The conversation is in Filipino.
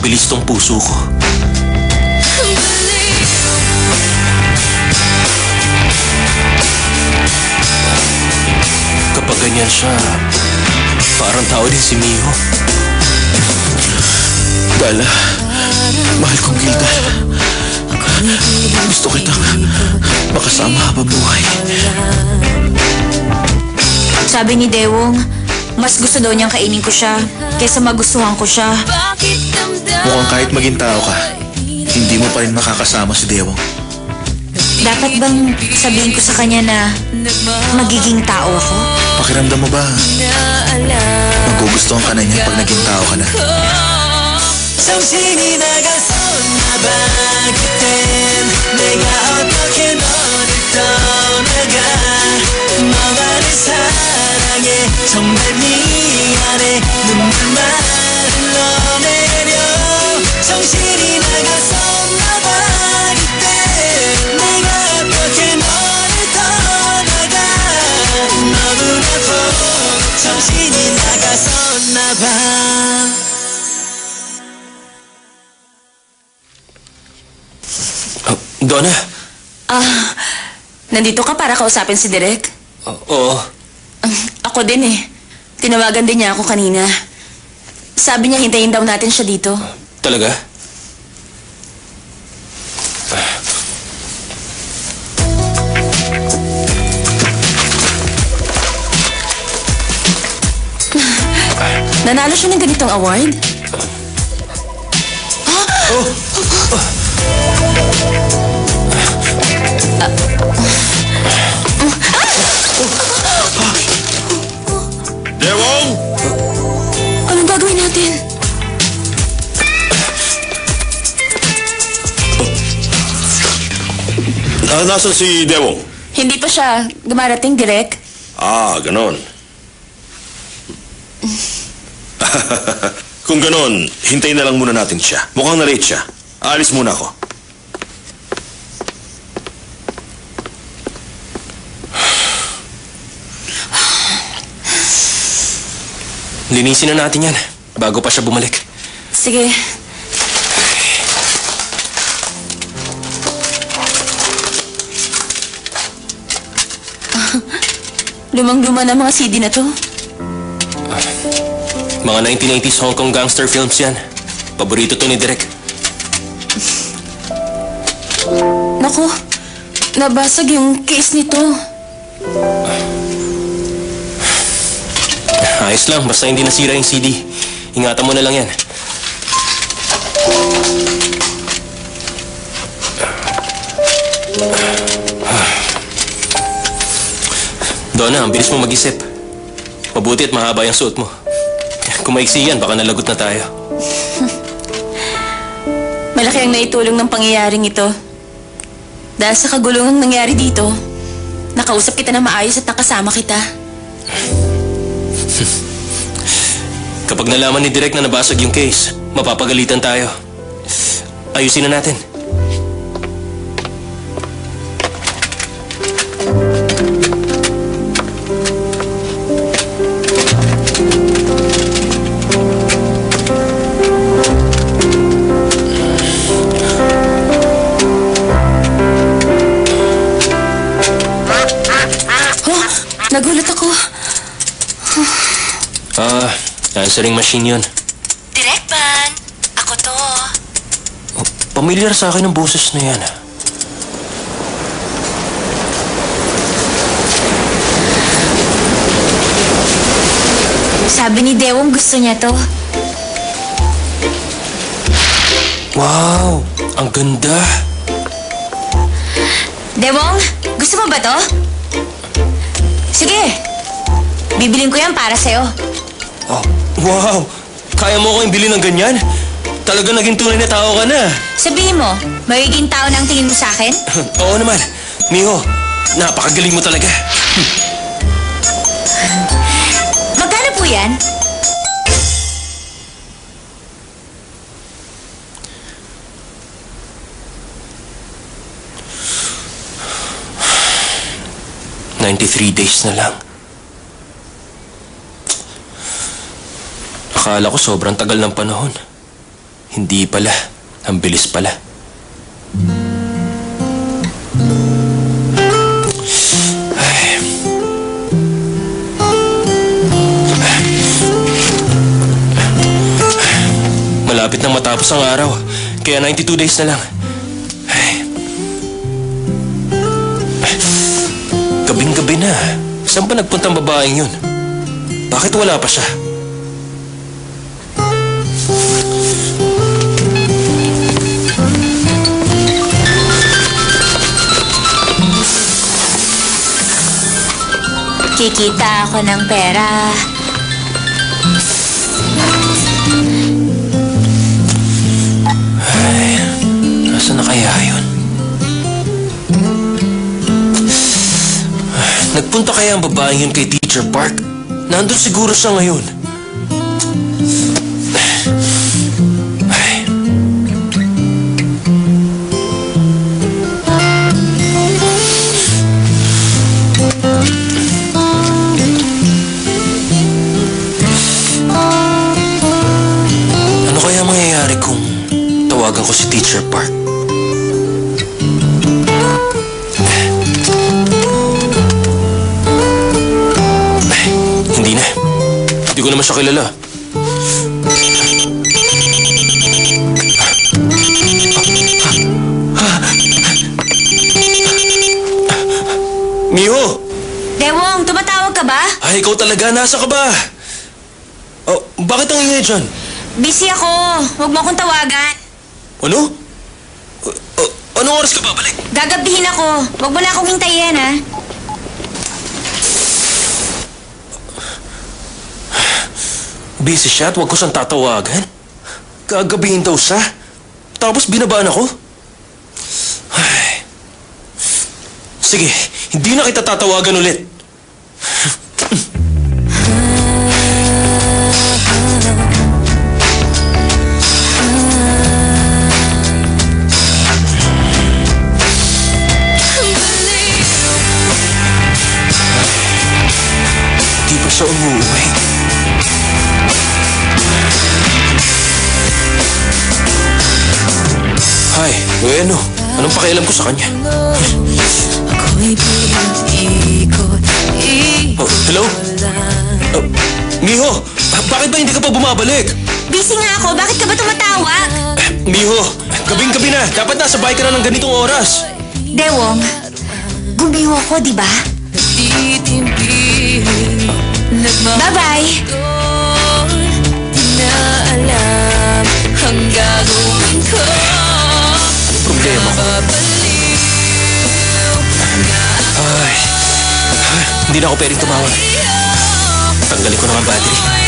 mabilis tong puso ko. Kapag ganyan siya, parang tao din si Mio. Dala, mahal kong Gilda. Gusto kitang makasama habang buhay. Sabi ni Dewong, mas gusto daw niyang kainin ko siya kaysa magustuhan ko siya. Mukhang kahit maging tao ka, hindi mo pa rin makakasama si Dewong. Dapat bang sabihin ko sa kanya na magiging tao ako? Pakiramdam mo ba magugustuhan ka na niya pag naging tao ka na? 정신이 나갔었나 봐 그땐 내가 어떻게 너를 떠나가 너가 내 사랑에 정말 미안해 눈물만 흘러내려 정신이 나갔었나 봐 그때 내가 어떻게 너를 떠나가 너무나 보고 정신이 나갔었나 봐. Donna? Nandito ka para kausapin si Direk? Oo. Ako din eh. Tinawagan din niya ako kanina. Sabi niya hintayin daw natin siya dito. Talaga? Nanalo siya ng ganitong award? Dewong! Anong gagawin natin? Nasaan si Dewong? Hindi pa siya dumarating, Direk. Ganon. Kung ganon, hintayin na lang muna natin siya. Mukhang na-late siya. Aalis muna ako. Linisin na natin yan bago pa siya bumalik. Sige. Lumang-luma na mga CD na to. Mga 1980s Hong Kong gangster films yan. Paborito to ni Direk. Naku, nabasag yung case nito. Ayos lang, basta hindi nasira yung CD. Ingatan mo na lang yan. Donna, ang bilis mo mag-isip. Mabuti at mahaba yung suot mo. Kung maiksi yan, baka nalagot na tayo. Malaki ang naitulong ng pangyayaring ito. Dahil sa kagulungang nangyari dito, nakausap kita na maayos at nakasama kita. Kapag nalaman ni Direk na nabasag yung case, mapapagalitan tayo. Ayusin na natin. Nagulat ako. Answering machine yun. Direk Ban, ako to. Pamilyar sa akin ang boses na yan. Sabi ni Dewong gusto niya to. Wow! Ang ganda! Dewong, gusto mo ba to? Sige, bibilin ko yan para sa'yo. Oh, wow! Kaya mo ko yung bilhin ng ganyan? Talaga naging tunay na tao ka na. Sabihin mo, magiging tao na ang tingin mo sa akin? Oo naman. Miho, napakagaling mo talaga. Magkano po yan? $93 days na lang. Akala ko sobrang tagal ng panahon. Hindi pala. Ang bilis pala. Ay. Malapit nang matapos ang araw. Kaya 92 days na lang. Ay. Gabing-gabi na. Saan ba nagpunta ang babaeng yun? Bakit wala pa siya? Kikita ako ng pera. Nasaan na kaya yun? Nagpunta kaya ang babaeng yun kay Teacher Park? Nandun siguro siya ngayon. Ay. Ano kaya mangyayari kung tawagan ko si Teacher Park? Hindi na. Hindi ko naman siya kilala. Miho! Dewong, tumatawag ka ba? Ay, ikaw talaga. Nasa ka ba? Oh, bakit ang ingay dyan? Busy ako. Huwag mo akong tawagan. Ano? Anong oras ka babalik? Gagabihin ako. Huwag mo na akong hintayin, ha? Busy siya at huwag ko siyang tatawagan? Gagabihin daw siya? Tapos binabaan ako? Ay. Sige, hindi na kita tatawagan ulit. Di pa siya umuwi? Hi, bueno. Anong pakialam ko sa kanya? Oh, hello? Oh, Miho, bakit ba hindi ka pa bumabalik? Busy nga ako. Bakit ka ba tumatawag? Miho, gabing-gabi na. Dapat nasa bahay ka na ng ganitong oras. Dewong, gumiho ako, di ba? Bye-bye. Problema ko. Ay, hindi na ako pwedeng tumawag. Tanggalin ko na ang battery.